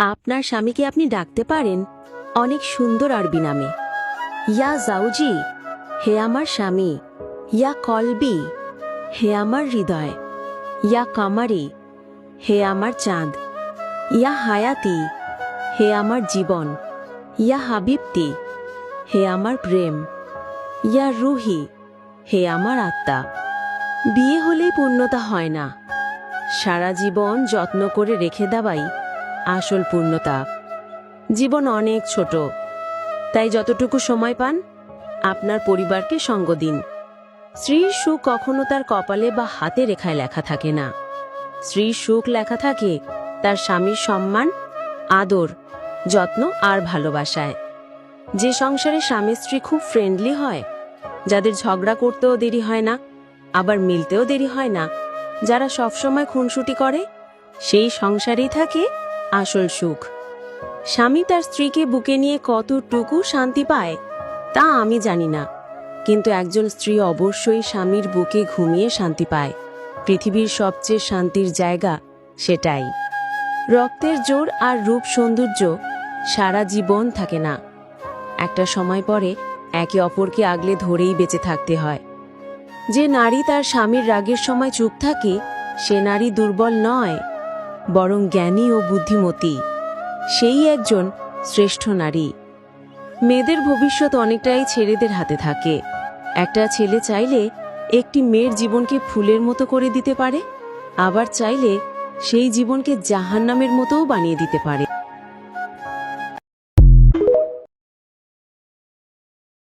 আপনার স্বামীকে আপনি ডাকতে পারেন অনেক সুন্দর আরবি নামে। ইয়া জাউজি, হে আমার স্বামী। ইয়া কলবি, হে আমার হৃদয়। ইয়া কামারি, হে আমার চাঁদ। ইয়া হায়াতি, হে আমার জীবন। ইয়া হাবিবতি, হে আমার প্রেম। ইয়া রুহি, হে আমার আত্মা। বিয়ে হলেই পূর্ণতা হয় না, সারা জীবন যত্ন করে রেখে দেওয়াই আসল পূর্ণতা। জীবন অনেক ছোট, তাই যতটুকু সময় পান আপনার পরিবারকে সঙ্গ দিন। স্ত্রীর সুখ কখনো তার কপালে বা হাতে রেখায় লেখা থাকে না। স্ত্রীর সুখ লেখা থাকে তার স্বামীর সম্মান, আদর, যত্ন আর ভালোবাসায়। যে সংসারে স্বামী স্ত্রী খুব ফ্রেন্ডলি হয়, যাদের ঝগড়া করতেও দেরি হয় না, আবার মিলতেও দেরি হয় না, যারা সবসময় খুনসুটি করে, সেই সংসারেই থাকে আসল সুখ। স্বামী তার স্ত্রীকে বুকে নিয়ে কতটুকু শান্তি পায় তা আমি জানি না, কিন্তু একজন স্ত্রী অবশ্যই স্বামীর বুকে ঘুমিয়ে শান্তি পায়। পৃথিবীর সবচেয়ে শান্তির জায়গা সেটাই। রক্তের জোর আর রূপ সৌন্দর্য সারা জীবন থাকে না, একটা সময় পরে একে অপরকে আগলে ধরেই বেঁচে থাকতে হয়। যে নারী তার স্বামীর রাগের সময় চুপ থাকে, সে নারী দুর্বল নয়, বরং জ্ঞানী ও বুদ্ধিমতী। সেই একজন শ্রেষ্ঠ নারী। মেয়েদের ভবিষ্যৎ অনেকটাই ছেলেদের হাতে থাকে। একটা ছেলে চাইলে একটি মেয়ের জীবনকে ফুলের মতো করে দিতে পারে, আবার চাইলে সেই জীবনকে জাহান্নামের মতোও বানিয়ে দিতে পারে।